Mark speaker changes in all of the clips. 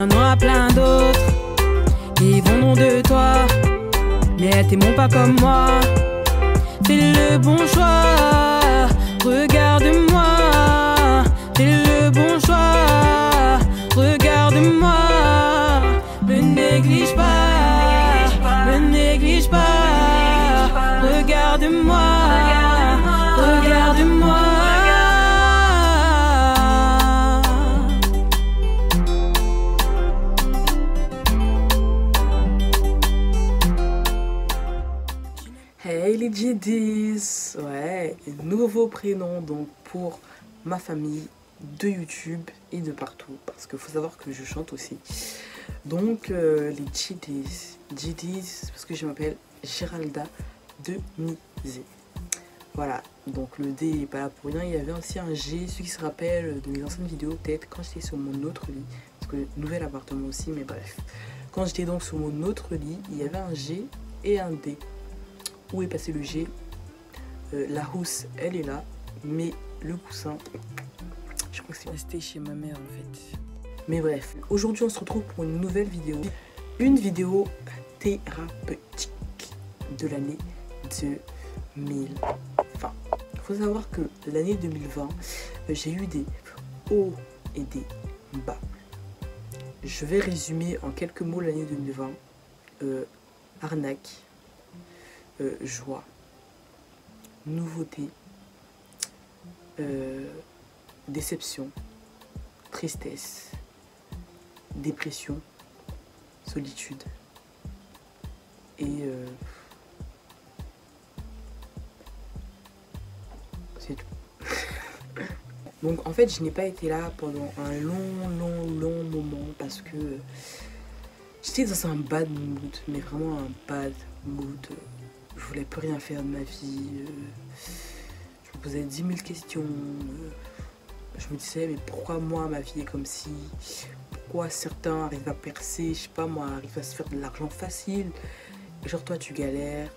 Speaker 1: Il y en aura plein d'autres qui vont de toi, mais t'es mon pas comme moi. Fais le bon choix, regarde-moi. Fais le bon choix, regarde-moi. Me néglige pas, me néglige pas. Regarde-moi, regarde-moi.
Speaker 2: Hey les GDs, ouais, nouveau prénom donc pour ma famille de YouTube et de partout, parce qu'il faut savoir que je chante aussi. Donc les GDs, parce que je m'appelle Géralda Denizé. Voilà, donc le D n'est pas là pour rien, il y avait aussi un G, ceux qui se rappellent de mes anciennes vidéos, peut-être quand j'étais sur mon autre lit, parce que nouvel appartement aussi, mais bref. Quand j'étais donc sur mon autre lit, il y avait un G et un D. Où est passé le G? La housse, elle est là, mais le coussin, je crois que c'est resté chez ma mère en fait. Mais bref, aujourd'hui on se retrouve pour une nouvelle vidéo. Une vidéo thérapeutique de l'année 2020. Il faut savoir que l'année 2020, j'ai eu des hauts et des bas. Je vais résumer en quelques mots l'année 2020. Arnaque. Joie, nouveauté, déception, tristesse, dépression, solitude et c'est tout. Donc en fait je n'ai pas été là pendant un long moment parce que j'étais dans un bad mood, mais vraiment un bad mood. Je voulais plus rien faire de ma vie. Je me posais 10 000 questions. Je me disais, mais pourquoi moi, ma vie est comme si? Pourquoi certains arrivent à percer, je sais pas moi, arrivent à se faire de l'argent facile? Et genre, toi, tu galères.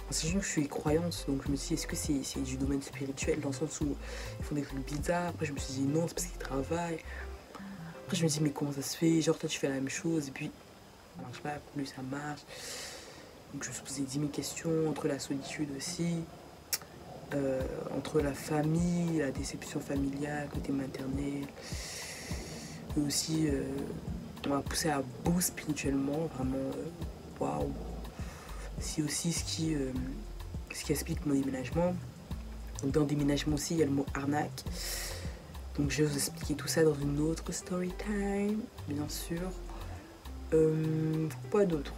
Speaker 2: En sachant que je suis croyante, donc je me suis dit, est-ce que c'est du domaine spirituel, dans le sens où ils font des trucs bizarres? Après, je me suis dit, non, c'est parce qu'ils travaillent. Après, je me dis, mais comment ça se fait? Genre, toi, tu fais la même chose, et puis, ça marche pas, plus ça marche. Donc je me suis posé 10 000 questions, entre la solitude aussi, entre la famille, la déception familiale, côté maternel, et aussi on m'a poussé à bout spirituellement, vraiment waouh. C'est aussi ce qui explique mon déménagement. Donc dans le déménagement aussi il y a le mot arnaque. Donc je vais vous expliquer tout ça dans une autre story time, bien sûr. Quoi d'autre?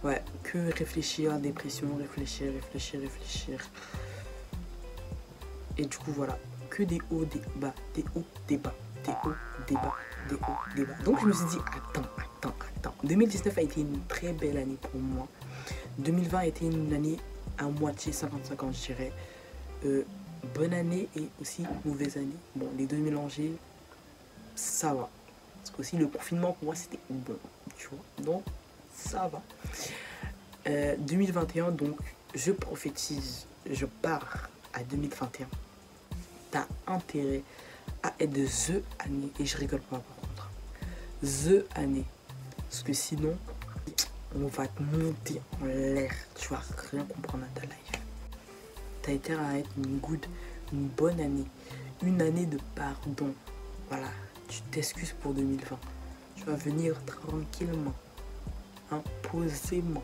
Speaker 2: Ouais, que réfléchir, dépression, réfléchir. Et du coup, voilà, que des hauts, des bas, des hauts, des bas, des hauts, des bas, des hauts, des bas. Donc je me suis dit, attends. 2019 a été une très belle année pour moi. 2020 a été une année à moitié 50-50, je dirais. Bonne année et aussi mauvaise année. Bon, les deux mélangés, ça va. Parce que aussi le confinement pour moi c'était bon, tu vois. Donc, ça va. 2021, donc je prophétise, je pars à 2021. T'as intérêt à être the année, et je rigole pas par contre. The année. Parce que sinon, on va te monter en l'air. Tu vas rien comprendre à ta life. T'as intérêt à être une bonne année. Une année de pardon. Voilà, tu t'excuses pour 2020. Tu vas venir tranquillement. Posément.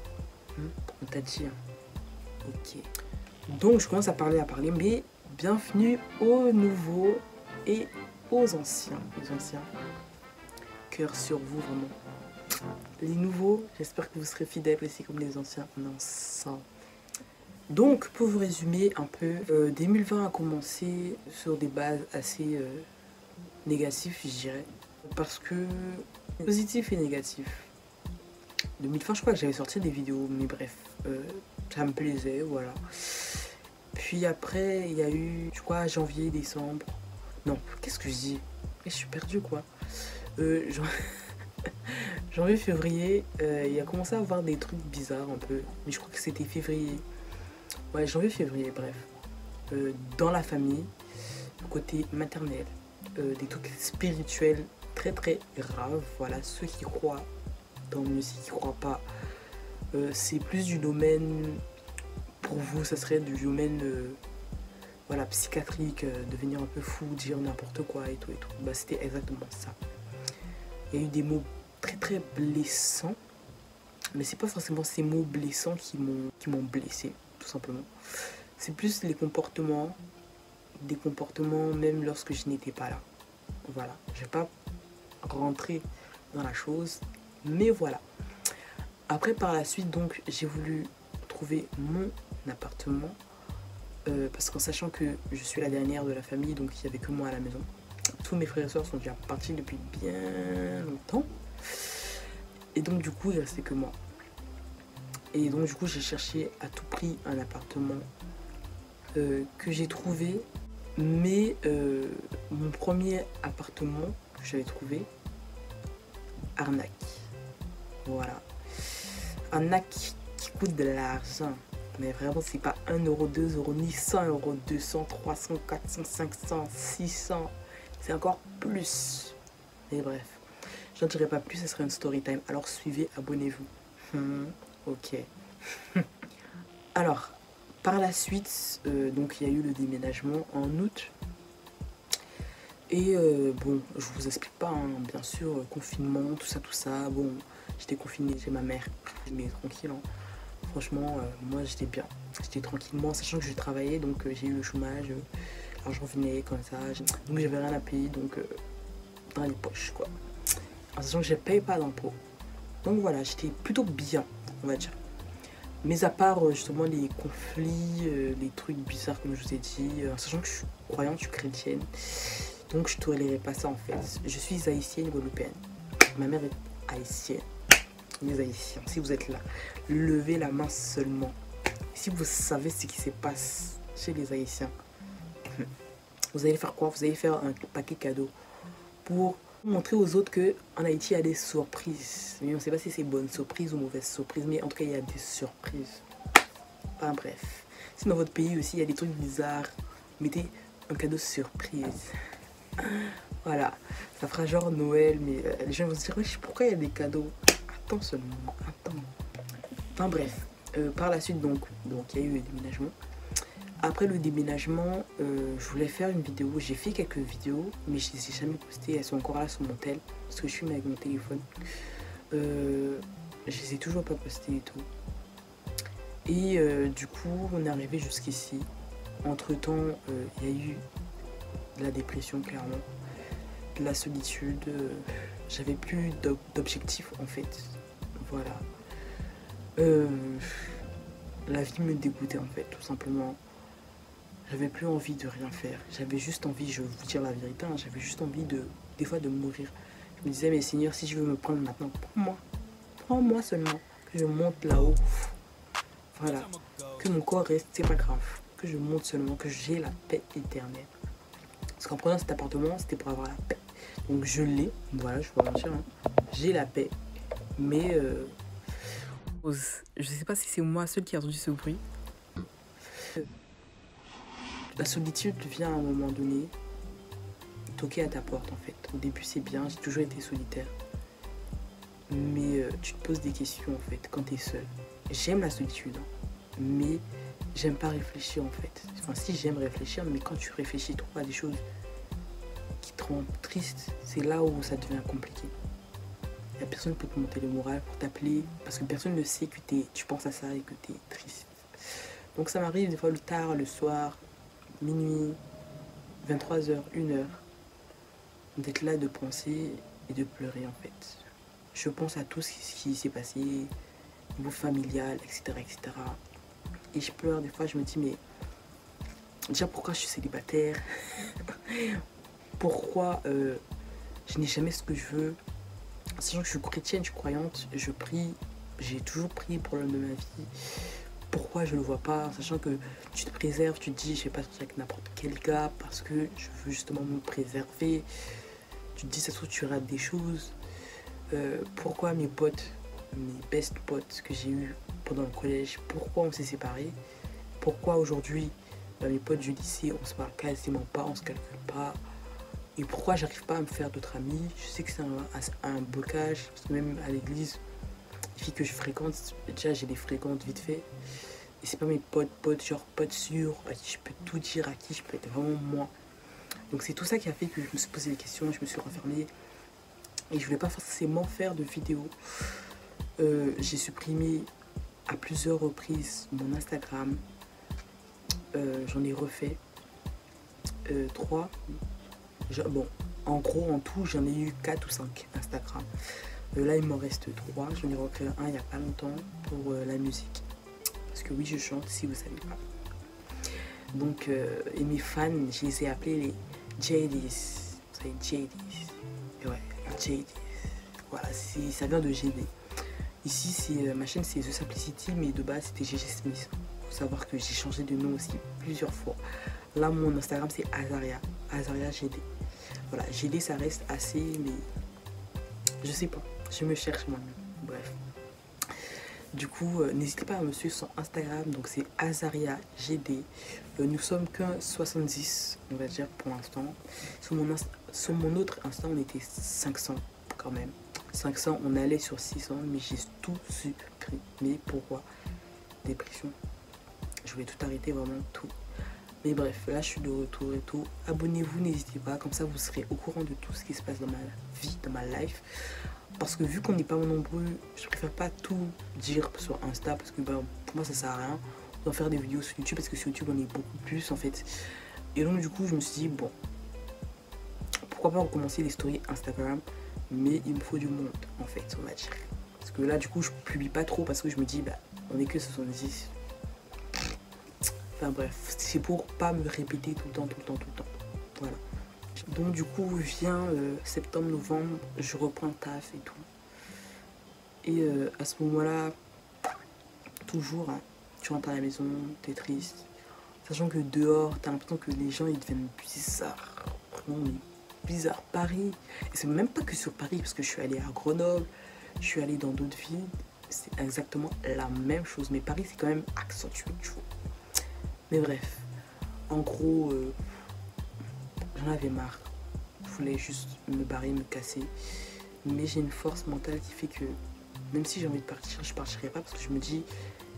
Speaker 2: On t'a dit. Ok. Donc je commence à parler, mais bienvenue aux nouveaux et aux anciens. Cœur sur vous, vraiment. Les nouveaux, j'espère que vous serez fidèles aussi comme les anciens. On est ensemble. Donc pour vous résumer un peu, 2020 a commencé sur des bases assez négatives, je dirais. Parce que positif et négatif. 2020, je crois que j'avais sorti des vidéos, mais bref, ça me plaisait, voilà. Puis après, il y a eu, je crois, janvier, décembre. Non, qu'est-ce que je dis? Je suis perdue, quoi. Janvier, février, il a commencé à avoir des trucs bizarres un peu. Mais je crois que c'était février. Ouais, janvier, février, bref. Dans la famille, côté maternel, des trucs spirituels très très grave. Voilà, ceux qui croient, tant mieux, ceux qui ne croient pas, c'est plus du domaine, pour vous, ça serait du domaine voilà, psychiatrique, devenir un peu fou, dire n'importe quoi et tout et tout. Bah, c'était exactement ça. Il y a eu des mots très très blessants, mais c'est pas forcément ces mots blessants qui m'ont blessé, tout simplement. C'est plus les comportements, des comportements même lorsque je n'étais pas là. Voilà, je vais pas rentrer dans la chose, mais voilà. Après, par la suite, donc, j'ai voulu trouver mon appartement, parce qu'en sachant que je suis la dernière de la famille, donc il n'y avait que moi à la maison. Tous mes frères et soeurs sont déjà partis depuis bien longtemps. Et donc, du coup, il ne restait que moi. Et donc, du coup, j'ai cherché à tout prix un appartement que j'ai trouvé. Mais mon premier appartement que j'avais trouvé, arnaque. Voilà. Arnaque qui coûte de l'argent. Mais vraiment, c'est pas 1 euro, 2 euros, ni 100 euros, 200, 300, 400, 500, 600. C'est encore plus. Et bref, j'en dirai pas plus, ce serait une story time. Alors suivez, abonnez-vous. Ok. Alors, par la suite, donc il y a eu le déménagement en août. Et bon, je vous explique pas, hein, bien sûr, confinement, tout ça. Bon, j'étais confinée chez ma mère, mais tranquille. Hein. Franchement, moi j'étais bien. J'étais tranquillement, sachant que je travaillais, donc j'ai eu le chômage, l'argent venait comme ça. Donc j'avais rien à payer, donc dans les poches, quoi. En sachant que je ne paye pas d'impôts. Donc voilà, j'étais plutôt bien, on va dire. Mais à part justement les conflits, les trucs bizarres comme je vous ai dit, sachant que je suis croyante, je suis chrétienne, donc je ne tolérerai pas ça en fait. Je suis haïtienne, guadeloupéenne. Ma mère est haïtienne. Les haïtiens, si vous êtes là, levez la main seulement. Si vous savez ce qui se passe chez les haïtiens, vous allez faire quoi? Vous allez faire un paquet cadeau pour montrer aux autres qu'en Haïti, il y a des surprises. Mais on ne sait pas si c'est bonne surprise ou mauvaise surprise, mais en tout cas, il y a des surprises. Enfin bref. Si dans votre pays aussi, il y a des trucs bizarres, mettez un cadeau surprise. Voilà. Ça fera genre Noël, mais les gens vont se dire, wesh, pourquoi il y a des cadeaux? Attends seulement, attends. Enfin bref. Par la suite, donc, il y a eu le déménagement. Après le déménagement, je voulais faire une vidéo. J'ai fait quelques vidéos, mais je ne les ai jamais postées. Elles sont encore là sur mon tel, parce que je filme avec mon téléphone. Je les ai toujours pas postées et tout. Et du coup, on est arrivé jusqu'ici. Entre-temps, il y a eu de la dépression, clairement. De la solitude. J'avais plus d'objectifs, en fait. Voilà. La vie me dégoûtait, en fait, tout simplement. J'avais plus envie de rien faire. J'avais juste envie, je vais vous dire la vérité, hein, j'avais juste envie des fois de mourir. Je me disais, mais Seigneur, si je veux me prendre maintenant, prends-moi. Prends-moi seulement. Que je monte là-haut. Voilà. Que mon corps reste, c'est pas grave. Que je monte seulement, que j'ai la paix éternelle. Parce qu'en prenant cet appartement, c'était pour avoir la paix. Donc je l'ai, voilà, je peux pas mentir. Hein. J'ai la paix. Mais je sais pas si c'est moi seul qui a entendu ce bruit. La solitude vient à un moment donné toquer à ta porte en fait. Au début c'est bien, j'ai toujours été solitaire. Mais tu te poses des questions en fait quand tu es seul. J'aime la solitude, hein, mais j'aime pas réfléchir en fait. Enfin si j'aime réfléchir, mais quand tu réfléchis trop à des choses qui te rendent triste, c'est là où ça devient compliqué. Il n'y a personne pour te monter le moral, pour t'appeler, parce que personne ne sait que tu penses à ça et que tu es triste. Donc ça m'arrive des fois le tard, le soir, minuit, 23h, 1h, d'être là, de penser et de pleurer en fait. Je pense à tout ce qui s'est passé, niveau familial, etc., etc. Et je pleure des fois, je me dis, mais déjà pourquoi je suis célibataire? Pourquoi je n'ai jamais ce que je veux? Sachant que je suis chrétienne, je suis croyante, je prie, j'ai toujours prié pour l'homme de ma vie. Pourquoi je ne le vois pas, sachant que tu te préserves, tu te dis je vais pas sortir avec n'importe quel gars parce que je veux justement me préserver. Tu te dis ça se trouve tu rates des choses. Pourquoi mes potes, mes best potes que j'ai eu pendant le collège, pourquoi on s'est séparés? Pourquoi aujourd'hui mes potes du lycée on se parle quasiment pas, on se calcule pas? et pourquoi j'arrive pas à me faire d'autres amis. Je sais que c'est un blocage, parce que même à l'église, les filles que je fréquente, déjà j'ai des fréquentes vite fait. Et c'est pas mes potes, genre potes sûrs, à qui je peux tout dire, à qui je peux être vraiment moi. Donc c'est tout ça qui a fait que je me suis posé des questions, je me suis renfermée. Et je voulais pas forcément faire de vidéos. J'ai supprimé à plusieurs reprises mon Instagram. J'en ai refait 3. Bon, en gros, en tout, j'en ai eu 4 ou 5 Instagram. Là, il m'en reste 3. J'en ai recréé un il n'y a pas longtemps pour la musique. Parce que oui, je chante, si vous ne savez pas. Donc, et mes fans, je les ai appelés les JDs. Vous savez, JDs. Et ouais, JDs. Voilà, ça vient de GD. Ici, ma chaîne, c'est The Simplicity, mais de base, c'était GG Smith. Il faut savoir que j'ai changé de nom aussi plusieurs fois. Là, mon Instagram, c'est Azaria. Azaria GD. Voilà, GD, ça reste assez, mais je sais pas. Je me cherche moi-même. Bref. Du coup, n'hésitez pas à me suivre sur Instagram. Donc, c'est Azaria GD. Nous sommes qu'un 70, on va dire, pour l'instant. Sur mon autre Insta, on était 500 quand même. 500, on allait sur 600, mais j'ai tout supprimé. Pourquoi? Dépression. Je voulais tout arrêter, vraiment tout. Mais bref, là je suis de retour et tout. Abonnez-vous, n'hésitez pas, comme ça vous serez au courant de tout ce qui se passe dans ma vie, dans ma life. Parce que vu qu'on n'est pas nombreux, je préfère pas tout dire sur Insta parce que pour moi ça sert à rien. On doit faire des vidéos sur YouTube parce que sur YouTube on est beaucoup plus en fait. Et donc du coup je me suis dit bon, pourquoi pas recommencer les stories Instagram, mais il me faut du monde en fait, on va dire. Parce que là du coup je publie pas trop parce que je me dis on est que 70. Enfin bref, c'est pour pas me répéter tout le temps. Voilà. Donc du coup, vient septembre, novembre, je reprends le taf et tout. Et à ce moment-là, toujours, hein, tu rentres à la maison, t'es triste. Sachant que dehors, t'as l'impression que les gens, ils deviennent bizarres. Vraiment bizarres. Paris. Et c'est même pas que sur Paris, parce que je suis allée à Grenoble, je suis allée dans d'autres villes. C'est exactement la même chose. Mais Paris, c'est quand même accentué, tu vois. Mais bref, en gros, j'en avais marre. Je voulais juste me barrer, me casser. Mais j'ai une force mentale qui fait que même si j'ai envie de partir, je partirai pas parce que je me dis,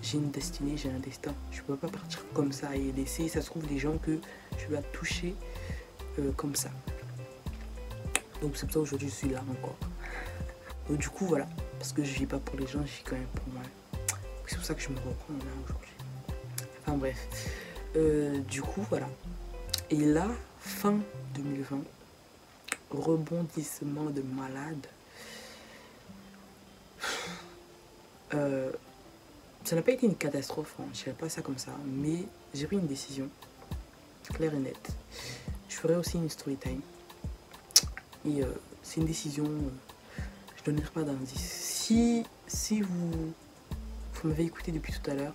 Speaker 2: j'ai une destinée, j'ai un destin. Je peux pas partir comme ça et laisser, ça se trouve, les gens que je dois toucher comme ça. Donc c'est pour ça qu'aujourd'hui je suis là encore. Donc du coup, voilà. Parce que je vis pas pour les gens, je vis quand même pour moi. C'est pour ça que je me reprends là aujourd'hui. Enfin bref. Du coup, voilà. Et là, fin 2020, rebondissement de malade. Ça n'a pas été une catastrophe, hein, je dirais pas ça comme ça, mais j'ai pris une décision claire et nette. Je ferai aussi une story time. Et c'est une décision, je ne donnerai pas d'indice. Si vous m'avez écouté depuis tout à l'heure,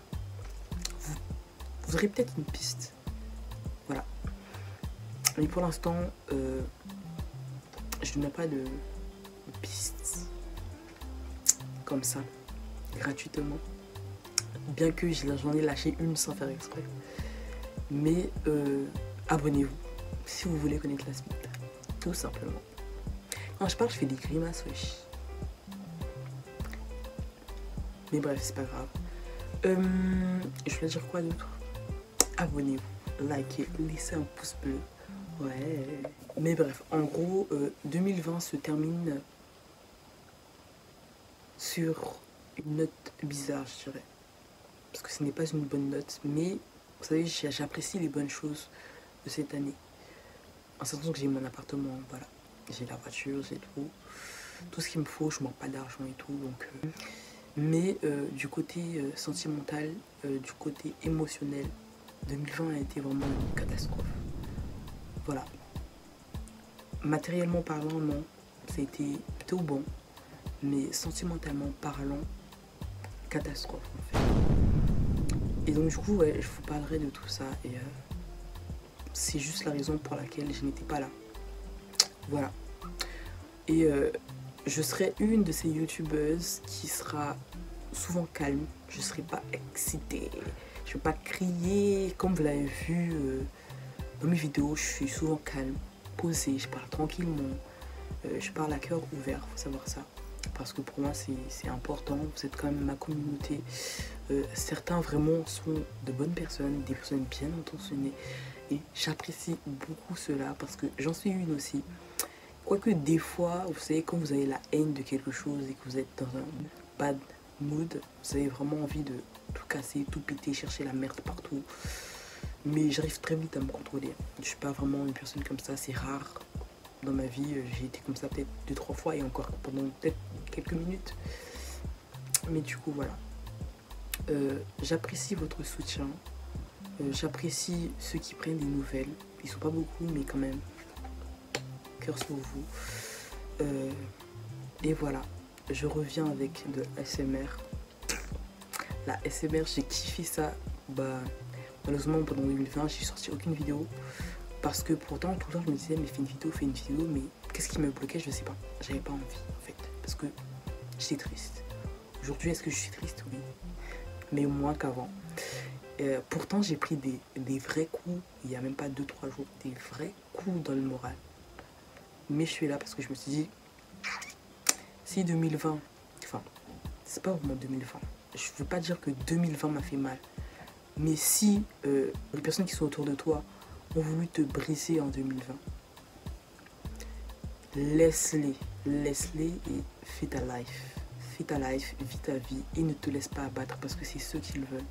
Speaker 2: vous aurez peut-être une piste. Voilà. Mais pour l'instant, je n'ai pas de piste comme ça, gratuitement. Bien que j'en ai lâché une sans faire exprès. Mais abonnez-vous si vous voulez connaître la suite. Tout simplement. Quand je parle, je fais des grimaces, wesh. Mais bref, c'est pas grave. Je voulais dire quoi d'autre? Abonnez-vous, likez, laissez un pouce bleu. Ouais. Mais bref, en gros, 2020 se termine sur une note bizarre, je dirais. Parce que ce n'est pas une bonne note, mais vous savez, j'apprécie les bonnes choses de cette année. En sachant que j'ai mon appartement, voilà. J'ai la voiture, j'ai tout ce qu'il me faut, je manque pas d'argent et tout. Donc, mais du côté sentimental, du côté émotionnel, 2020 a été vraiment une catastrophe. Voilà. Matériellement parlant, non. Ça a été plutôt bon. Mais sentimentalement parlant, catastrophe en fait. Et donc du coup, ouais, je vous parlerai de tout ça. Et c'est juste la raison pour laquelle je n'étais pas là. Voilà. Et je serai une de ces youtubeuses qui sera souvent calme. Je ne serai pas excitée. Je ne vais pas crier. Comme vous l'avez vu dans mes vidéos, je suis souvent calme. posée, je parle tranquillement, je parle à cœur ouvert, faut savoir ça. Parce que pour moi c'est important, vous êtes quand même ma communauté. Certains vraiment sont de bonnes personnes, des personnes bien intentionnées. Et j'apprécie beaucoup cela parce que j'en suis une aussi. Quoique des fois, vous savez, quand vous avez la haine de quelque chose et que vous êtes dans un bad mood, vous avez vraiment envie de tout casser, tout péter, chercher la merde partout. Mais j'arrive très vite à me contrôler. Je suis pas vraiment une personne comme ça, c'est rare. Dans ma vie, j'ai été comme ça peut-être 2-3 fois et encore pendant peut-être quelques minutes. Mais du coup, voilà. J'apprécie votre soutien. J'apprécie ceux qui prennent des nouvelles. Ils sont pas beaucoup, mais quand même. Cœur sur vous. Et voilà. Je reviens avec de ASMR. La ASMR, j'ai kiffé ça. Malheureusement, pendant 2020, j'ai sorti aucune vidéo. Parce que pourtant, tout le temps, je me disais, mais fais une vidéo. Mais qu'est-ce qui me bloquait? Je sais pas. J'avais pas envie, en fait. Parce que j'étais triste. Aujourd'hui, est-ce que je suis triste? Oui. Mais moins qu'avant. Pourtant, j'ai pris des vrais coups. Il n'y a même pas 2-3 jours. Des vrais coups dans le moral. Mais je suis là parce que je me suis dit, si 2020, enfin, c'est pas vraiment 2020. Je veux pas dire que 2020 m'a fait mal. Mais si les personnes qui sont autour de toi ont voulu te briser en 2020, laisse-les et fais ta life. Fais ta life, vis ta vie et ne te laisse pas abattre parce que c'est ceux qui le veulent.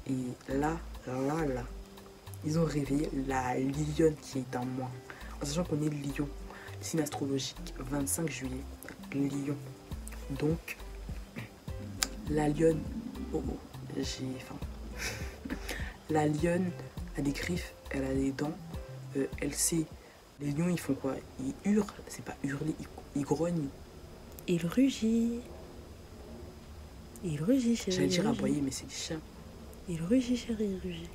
Speaker 2: Et là, ils ont réveillé la lionne qui est en moi. En sachant qu'on est lion, signe astrologique, 25 juillet, lion. Donc, la lionne, j'ai faim. La lionne a des griffes, elle a des dents, elle sait. Les lions, ils font quoi? Ils hurlent, c'est pas hurler, ils grognent.
Speaker 1: Il rugit. Il rugit, chérie.
Speaker 2: J'allais dire aboyer, mais c'est des chiens.
Speaker 1: Il rugit, chérie, il rugit.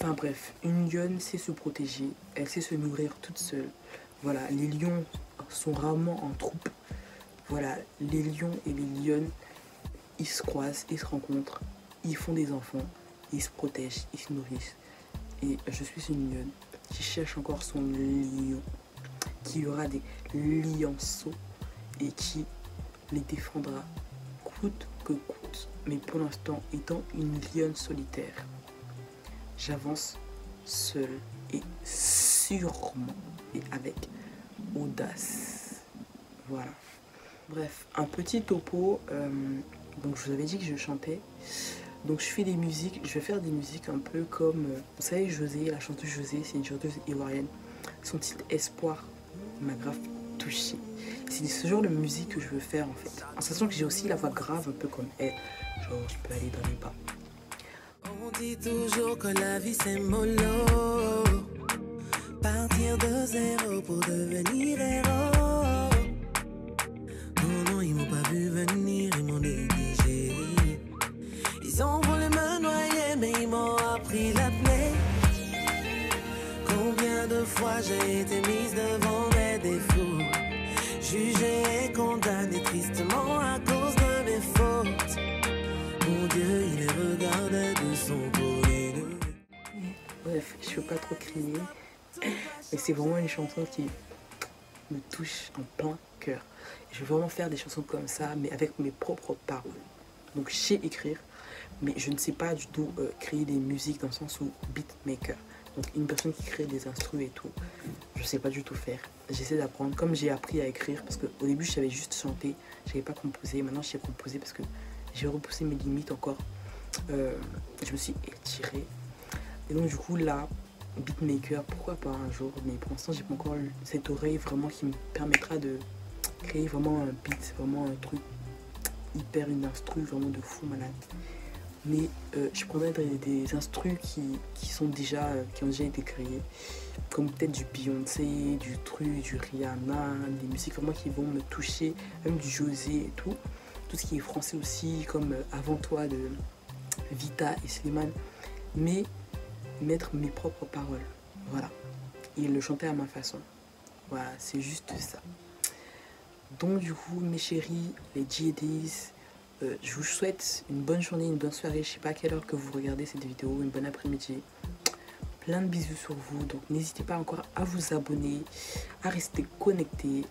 Speaker 2: Enfin bref, une lionne sait se protéger, elle sait se nourrir toute seule. Voilà, les lions sont rarement en troupe. Voilà, les lions et les lionnes, ils se croisent, ils se rencontrent, ils font des enfants, ils se protègent, ils se nourrissent. Et je suis une lionne qui cherche encore son lion, qui aura des lionceaux et qui les défendra coûte que coûte. Mais pour l'instant, étant une lionne solitaire, j'avance seule et sûrement et avec audace. Voilà. Bref, un petit topo. Donc je vous avais dit que je chantais. Donc je fais des musiques, je vais faire des musiques un peu comme, vous savez, José, la chanteuse José, c'est une chanteuse ivoirienne. Son titre Espoir m'a grave touchée. C'est ce genre de musique que je veux faire en fait. En sachant que j'ai aussi la voix grave un peu comme elle. Genre je peux aller dans les bas.
Speaker 3: On dit toujours que la vie c'est mollo. Partir de zéro pour devenir héros. Non, ils m'ont pas vu venir, ils m'ont négligé. Ils ont voulu me noyer, mais ils m'ont appris l'apnée. Combien de fois j'ai été mise devant mes défauts, jugée et condamnée tristement à cause de mes fautes. Mon Dieu, il les regardait de son côté.
Speaker 2: Bref, je peux pas trop crier, mais c'est vraiment une chanson qui me touche en plein cœur. Je veux vraiment faire des chansons comme ça, mais avec mes propres paroles. Donc je sais écrire, mais je ne sais pas du tout créer des musiques dans le sens où beatmaker. Donc une personne qui crée des instrus et tout, je sais pas du tout faire. J'essaie d'apprendre, comme j'ai appris à écrire, parce qu'au début je savais juste chanter, je savais pas composer. Maintenant je sais composer parce que j'ai repoussé mes limites encore. Je me suis étirée. Et donc du coup là, beatmaker, pourquoi pas un jour, mais pour l'instant j'ai pas encore eu cette oreille vraiment qui me permettra de créer vraiment un beat, vraiment un truc hyper, une instru vraiment de fou malade. Mais je prendrais des instrus qui sont déjà, qui ont déjà été créés, comme peut-être du Beyoncé, du Truc, du Rihanna, des musiques vraiment qui vont me toucher, même du José et tout ce qui est français aussi, comme Avant toi de Vita et Slimane, mais mettre mes propres paroles, voilà, et le chanter à ma façon. Voilà, c'est juste ça. Donc du coup, mes chéris, les GDs, je vous souhaite une bonne journée, une bonne soirée. Je sais pas à quelle heure que vous regardez cette vidéo, une bonne après-midi. plein de bisous sur vous. Donc n'hésitez pas encore à vous abonner, à rester connecté.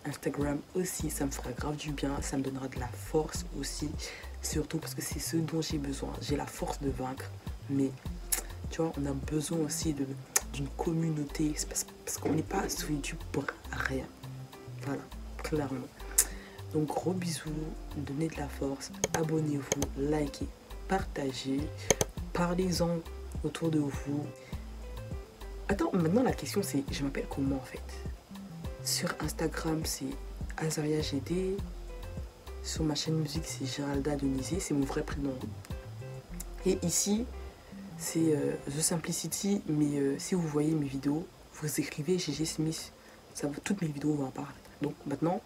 Speaker 2: Instagram aussi, ça me fera grave du bien, ça me donnera de la force aussi, surtout parce que c'est ce dont j'ai besoin. J'ai la force de vaincre, mais tu vois, on a besoin aussi d'une communauté, parce qu'on n'est pas sur YouTube pour rien. Voilà, clairement. Donc gros bisous, donnez de la force, abonnez-vous, likez, partagez, parlez-en autour de vous. Attends, maintenant la question c'est, je m'appelle comment en fait? Sur Instagram, c'est Azaria GD. Sur ma chaîne musique, c'est Géralda Denizé. C'est mon vrai prénom. Et ici, c'est The Simplicity. Mais si vous voyez mes vidéos, vous écrivez GG Smith. Toutes mes vidéos vont apparaître. Donc maintenant,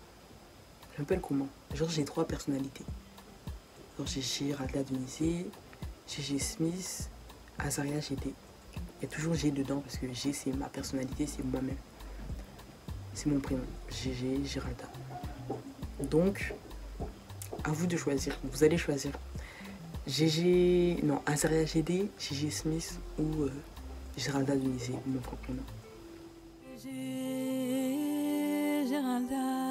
Speaker 2: je m'appelle comment? Genre, j'ai 3 personnalités. Genre, j'ai Géralda Denizé, GG Smith, Azaria GD. Il y a toujours G dedans parce que G, c'est ma personnalité, c'est moi-même. C'est mon prénom, GG Géralda. Donc, à vous de choisir. Vous allez choisir Azaria GD, GG Smith ou Géralda Denizé, mon propre prénom.
Speaker 1: Géralda.